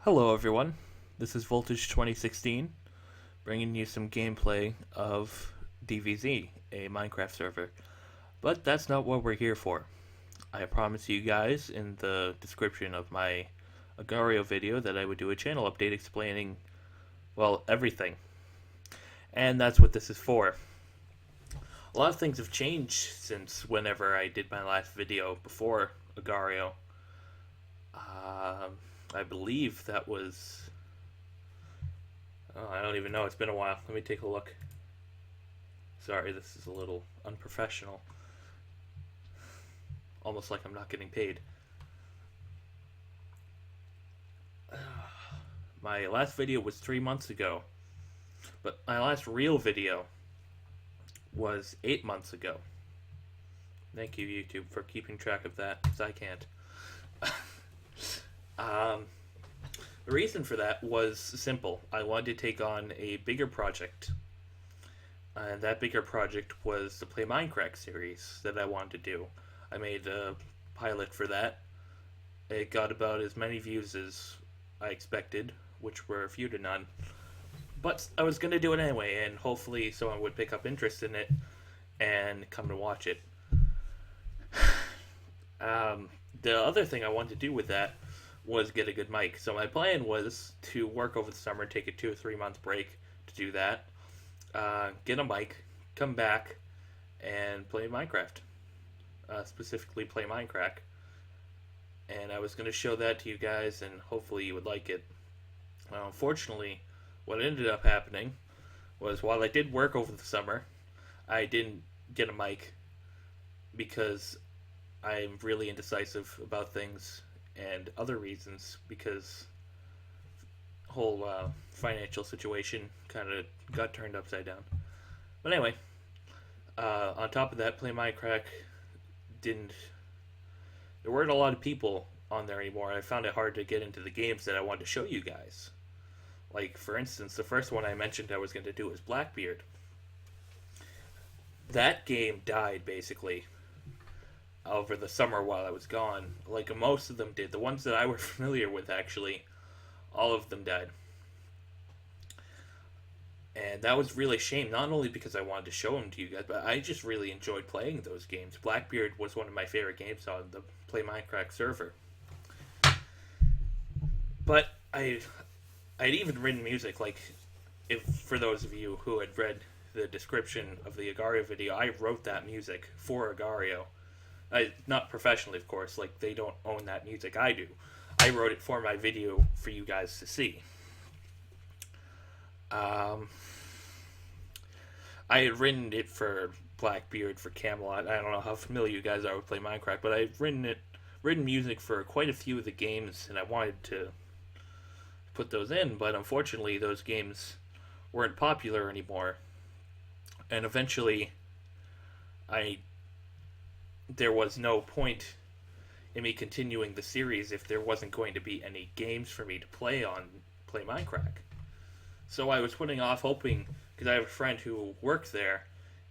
Hello everyone, this is Voltage 2016, bringing you some gameplay of DVZ, a Minecraft server. But that's not what we're here for. I promised you guys in the description of my Agar.io video that I would do a channel update explaining, well, everything. And that's what this is for. A lot of things have changed since whenever I did my last video before Agar.io. I believe that was... Oh, I don't even know. It's been a while. Let me take a look. Sorry, this is a little unprofessional. Almost like I'm not getting paid. My last video was 3 months ago. But my last real video was 8 months ago. Thank you, YouTube, for keeping track of that, because I can't. The reason for that was simple. I wanted to take on a bigger project. And that bigger project was the Play Minecraft series that I wanted to do. I made a pilot for that. It got about as many views as I expected, which were few to none. But I was going to do it anyway, and hopefully someone would pick up interest in it and come and watch it. The other thing I wanted to do with that was get a good mic. So my plan was to work over the summer, take a 2 or 3 month break to do that, get a mic, come back, and play Minecraft. Specifically play Minecraft. And I was going to show that to you guys, and hopefully you would like it. Unfortunately, what ended up happening was while I did work over the summer, I didn't get a mic because I'm really indecisive about things, and other reasons because whole financial situation kind of got turned upside down. But anyway, on top of that, Play Minecraft didn't... There weren't a lot of people on there anymore. I found it hard to get into the games that I wanted to show you guys. Like, for instance, the first one I mentioned I was going to do was Blackbeard. That game died, basically, over the summer while I was gone. Like most of them did. The ones that I were familiar with, actually, all of them died. And that was really a shame, not only because I wanted to show them to you guys, but I just really enjoyed playing those games. Blackbeard was one of my favorite games on the Play Minecraft server. But I'd even written music, like, if for those of you who had read the description of the Agar.io video, I wrote that music for Agar.io. Not professionally, of course, like, they don't own that music, I do. I wrote it for my video for you guys to see. I had written it for Blackbeard, for Camelot. I don't know how familiar you guys are with Play Minecraft, but I've written music for quite a few of the games, and I wanted to put those in, but unfortunately those games weren't popular anymore. And eventually there was no point in me continuing the series if there wasn't going to be any games for me to play on Play Minecraft. So I was putting off hoping, because I have a friend who worked there,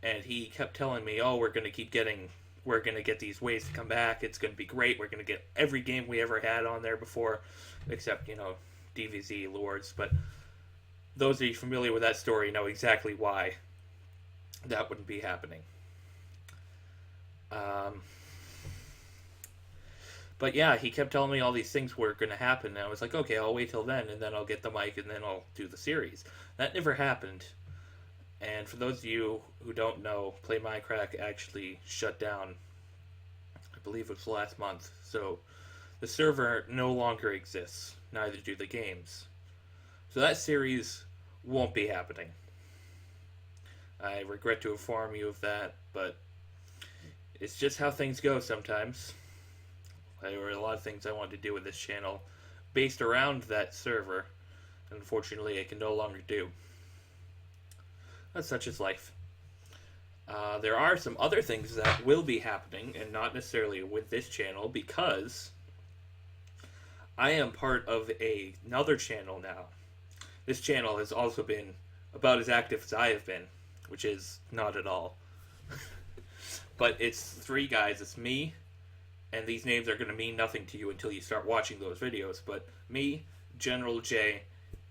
and he kept telling me, oh, we're going to get these ways to come back, it's going to be great, we're going to get every game we ever had on there before, except, DVZ Lords. But those of you familiar with that story know exactly why that wouldn't be happening. But yeah, he kept telling me all these things were going to happen, and I was like, okay, I'll wait till then, and then I'll get the mic, and then I'll do the series. That never happened. And for those of you who don't know, Play Minecraft actually shut down, I believe it was last month. So the server no longer exists, neither do the games. So that series won't be happening. I regret to inform you of that, but it's just how things go sometimes. There were a lot of things I wanted to do with this channel based around that server, and unfortunately I can no longer do. That's such is life. There are some other things that will be happening, and not necessarily with this channel, because I am part of another channel now. This channel has also been about as active as I have been, which is not at all. But it's 3 guys. It's me, and these names are going to mean nothing to you until you start watching those videos. But me, General J,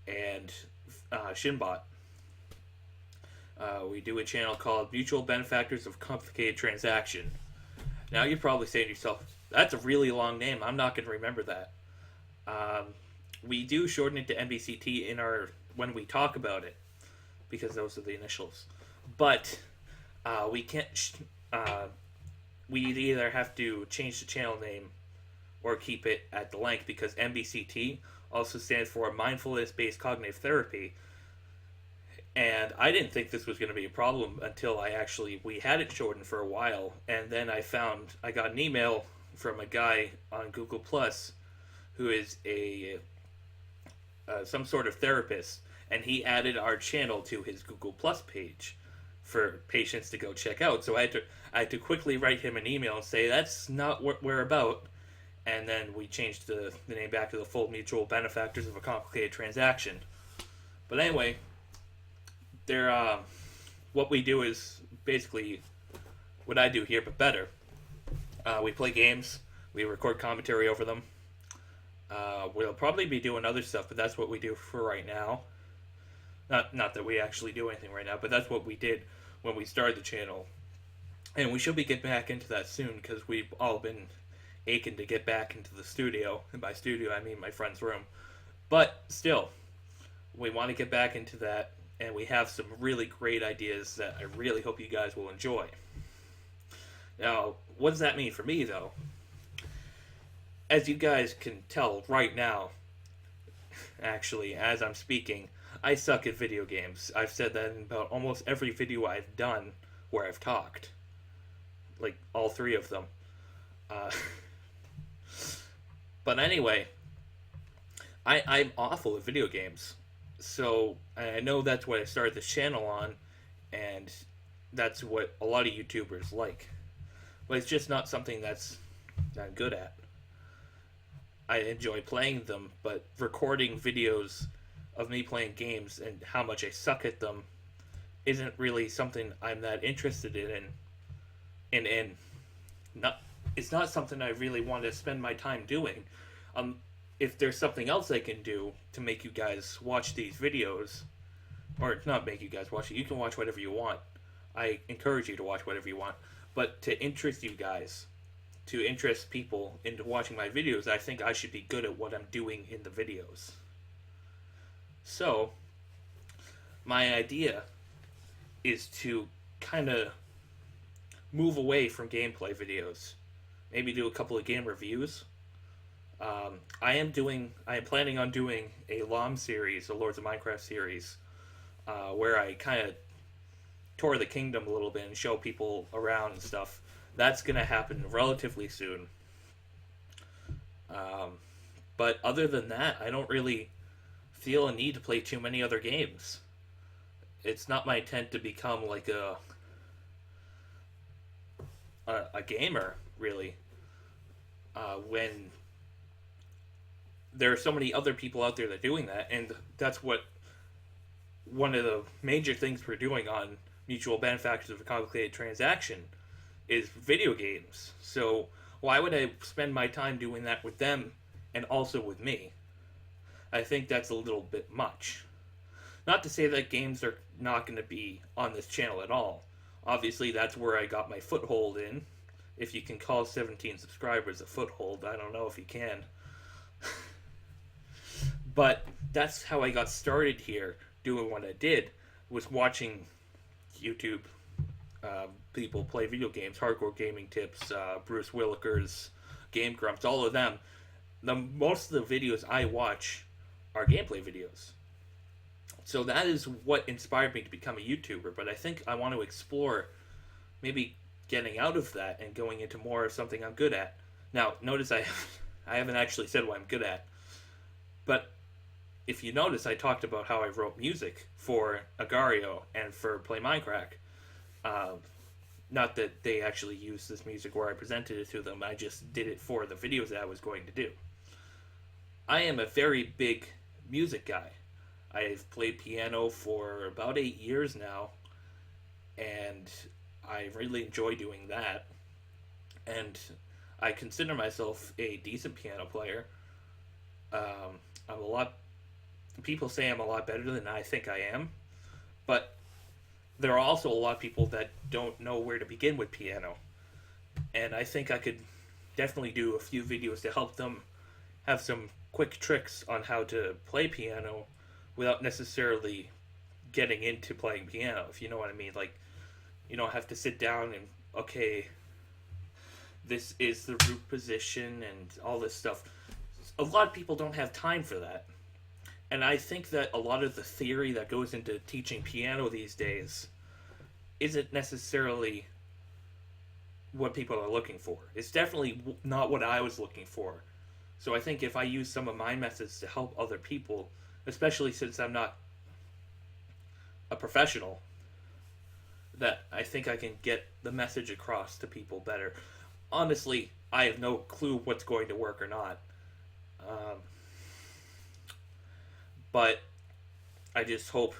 and Shinbot. We do a channel called Mutual Benefactors of Complicated Transaction. Now you're probably saying to yourself, that's a really long name. I'm not going to remember that. We do shorten it to MBCT in our when we talk about it because those are the initials. But we can't. We either have to change the channel name or keep it at the length because MBCT also stands for Mindfulness-Based Cognitive Therapy. And I didn't think this was going to be a problem until we had it shortened for a while, and then I got an email from a guy on Google Plus who is some sort of therapist, and he added our channel to his Google Plus page for patients to go check out. So I had to quickly write him an email and say that's not what we're about, and then we changed the name back to the Full Mutual Benefactors of a Complicated Transaction. But anyway, what we do is basically what I do here, but better. We play games. We record commentary over them. We'll probably be doing other stuff, but that's what we do for right now. Not that we actually do anything right now, but that's what we did when we started the channel. And we should be getting back into that soon, because we've all been aching to get back into the studio. And by studio, I mean my friend's room. But still, we want to get back into that, and we have some really great ideas that I really hope you guys will enjoy. Now, what does that mean for me, though? As you guys can tell right now, actually, as I'm speaking, I suck at video games. I've said that in about almost every video I've done where I've talked. Like, all three of them. But anyway, I'm awful at video games. So, I know that's what I started this channel on, and that's what a lot of YouTubers like. But it's just not something that I'm good at. I enjoy playing them, but recording videos of me playing games and how much I suck at them isn't really something I'm that interested in. It's not something I really want to spend my time doing. If there's something else I can do to make you guys watch these videos, or not make you guys watch it, you can watch whatever you want. I encourage you to watch whatever you want. But to interest you guys, to interest people into watching my videos, I think I should be good at what I'm doing in the videos. So, my idea is to kind of move away from gameplay videos. Maybe do a couple of game reviews. I am planning on doing a LOM series, a Lords of Minecraft series, where I kind of tour the kingdom a little bit and show people around and stuff. That's going to happen relatively soon. But other than that, I don't really feel a need to play too many other games. It's not my intent to become like a gamer, really. When there are so many other people out there that are doing that, and that's what one of the major things we're doing on Mutual Benefactors of a Complicated Transaction is video games. So why would I spend my time doing that with them and also with me? I think that's a little bit much. Not to say that games are not going to be on this channel at all. Obviously, that's where I got my foothold in. If you can call 17 subscribers a foothold, I don't know if you can. But that's how I got started here, doing what I did, was watching YouTube people play video games, Hardcore Gaming Tips, Bruce Willikers, Game Grumps, all of them. Most of the videos I watch are gameplay videos. So that is what inspired me to become a YouTuber, but I think I want to explore maybe getting out of that and going into more of something I'm good at. Now, notice I haven't actually said what I'm good at, but if you notice, I talked about how I wrote music for Agario and for Play Minecraft. Not that they actually used this music where I presented it to them, I just did it for the videos that I was going to do. I am a very big music guy. I've played piano for about 8 years now, and I really enjoy doing that. And I consider myself a decent piano player. I'm a lot. People say I'm a lot better than I think I am, but there are also a lot of people that don't know where to begin with piano, and I think I could definitely do a few videos to help them have some quick tricks on how to play piano without necessarily getting into playing piano, if you know what I mean. Like, you don't have to sit down and, okay, this is the root position and all this stuff. A lot of people don't have time for that. And I think that a lot of the theory that goes into teaching piano these days isn't necessarily what people are looking for. It's definitely not what I was looking for. So I think if I use some of my methods to help other people, especially since I'm not a professional, that I think I can get the message across to people better. Honestly, I have no clue what's going to work or not. Um, but I just hope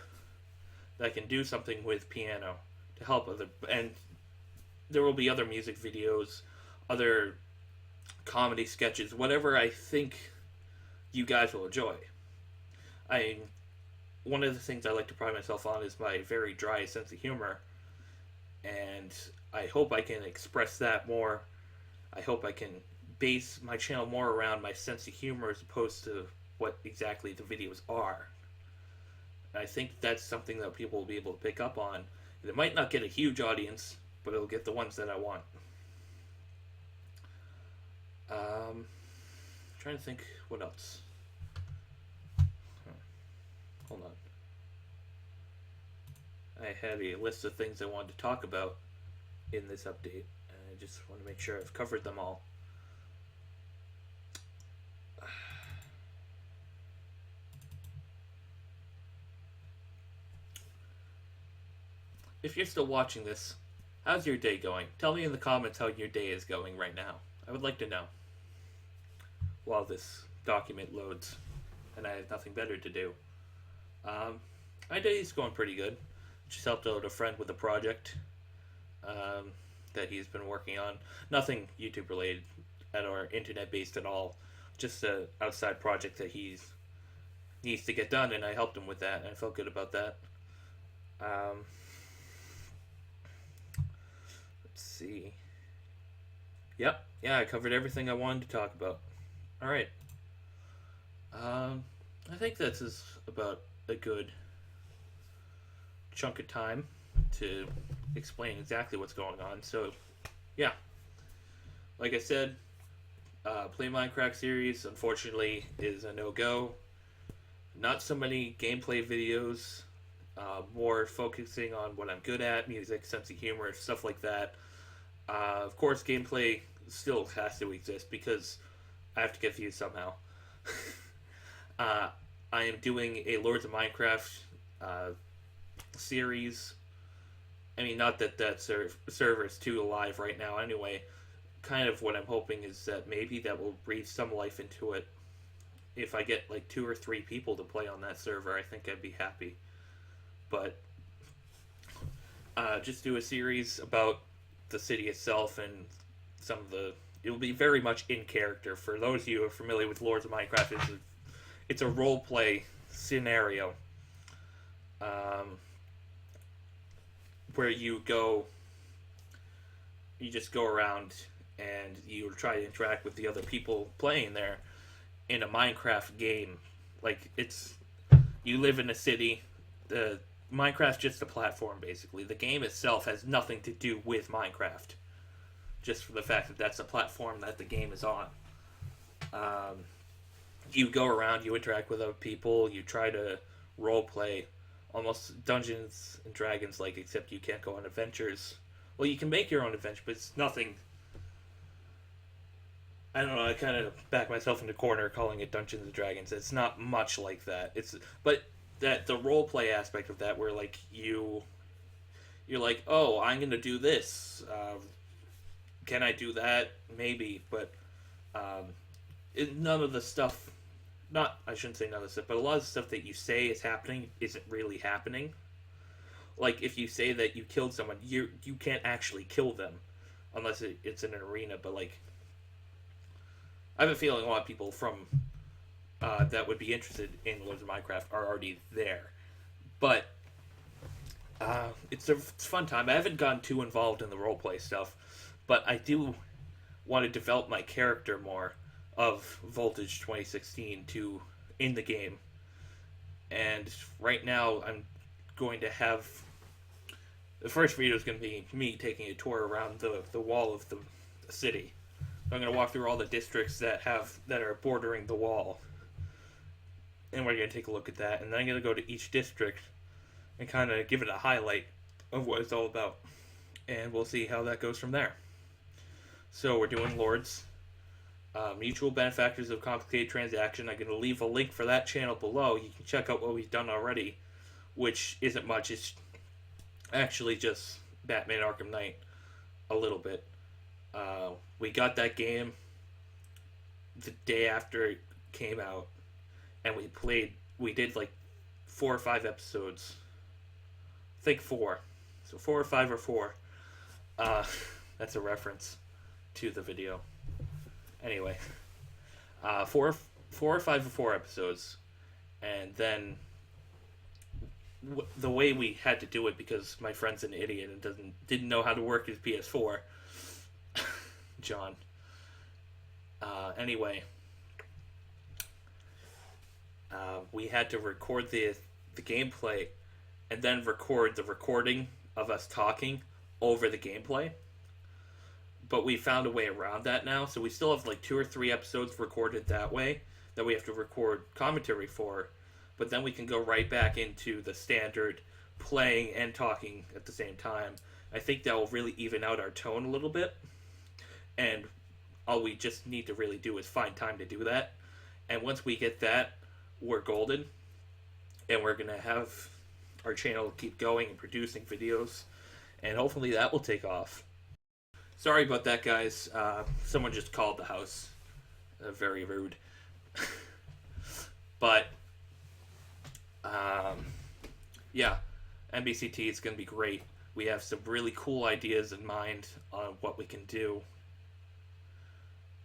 that I can do something with piano to help other, and there will be other music videos, other comedy sketches, whatever I think you guys will enjoy. I One of the things I like to pride myself on is my very dry sense of humor, and I hope I can express that more. I hope I can base my channel more around my sense of humor as opposed to what exactly the videos are. And I think that's something that people will be able to pick up on. It might not get a huge audience, but it'll get the ones that I want. Trying to think what else. Hold on. I had a list of things I wanted to talk about in this update, and I just want to make sure I've covered them all. If you're still watching this, how's your day going? Tell me in the comments how your day is going right now. I would like to know while this document loads and I have nothing better to do. My day is going pretty good. Just helped out a friend with a project that he's been working on. Nothing YouTube related or internet based at all. Just an outside project that he needs to get done, and I helped him with that, and I felt good about that. Let's see. Yep, yeah, I covered everything I wanted to talk about. All right. I think this is about a good chunk of time to explain exactly what's going on. So, yeah, like I said, Play Minecraft series unfortunately is a no-go. Not so many gameplay videos, more focusing on what I'm good at, music, sense of humor, stuff like that. Of course, gameplay still has to exist because I have to get views somehow. I am doing a Lords of Minecraft series. I mean, not that that server is too alive right now anyway. Kind of what I'm hoping is that maybe that will breathe some life into it. If I get like 2 or 3 people to play on that server, I think I'd be happy. But just do a series about the city itself and some of the... It will be very much in character. For those of you who are familiar with Lords of Minecraft, it's a role play scenario where you just go around and you try to interact with the other people playing there in a Minecraft game. Like, you live in a city. The Minecraft's just a platform, basically. The game itself has nothing to do with Minecraft, just for the fact that that's a platform that the game is on. You go around, you interact with other people, you try to role play, almost Dungeons and Dragons like, except you can't go on adventures. Well, you can make your own adventure, but it's nothing. I don't know. I kind of back myself in the corner calling it Dungeons and Dragons. It's not much like that. But that the role play aspect of that, where like you're like, oh, I'm gonna do this. Can I do that? Maybe, but none of the stuff. I shouldn't say none of the stuff, but a lot of the stuff that you say is happening isn't really happening. Like, if you say that you killed someone, you can't actually kill them unless it's in an arena. But like, I have a feeling a lot of people from that would be interested in Lords of Minecraft are already there. But it's a fun time. I haven't gotten too involved in the roleplay stuff, but I do want to develop my character more of Voltage 2016 to in the game. And right now, I'm going to have the first video is going to be me taking a tour around the wall of the city. So I'm going to walk through all the districts that are bordering the wall, and we're going to take a look at that. And then I'm going to go to each district and kind of give it a highlight of what it's all about, and we'll see how that goes from there. So we're doing Lords, Mutual Benefactors of Complicated Transaction. I'm going to leave a link for that channel below. You can check out what we've done already, which isn't much. It's actually just Batman Arkham Knight a little bit. We got that game the day after it came out, and we did like 4 or 5 episodes. I think 4. So 4 or 5 or 4. That's a reference to the video. Anyway, 4 or 5 or 4 episodes, and then the way we had to do it, because my friend's an idiot and didn't know how to work his PS4. John. Anyway, we had to record the gameplay and then record the recording of us talking over the gameplay. But we found a way around that now, so we still have like 2 or 3 episodes recorded that way that we have to record commentary for, but then we can go right back into the standard playing and talking at the same time. I think that will really even out our tone a little bit, and all we just need to really do is find time to do that. And once we get that, we're golden, and we're gonna have our channel keep going and producing videos, and hopefully that will take off. Sorry about that, guys. Someone just called the house. Very rude. But yeah, MBCT is going to be great. We have some really cool ideas in mind on what we can do,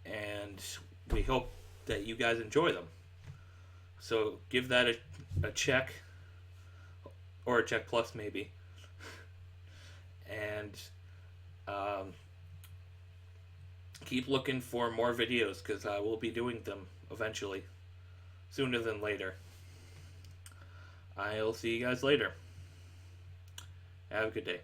and we hope that you guys enjoy them. So give that a check, or a check plus maybe, and keep looking for more videos, because I will be doing them eventually, sooner than later. I'll see you guys later. Have a good day.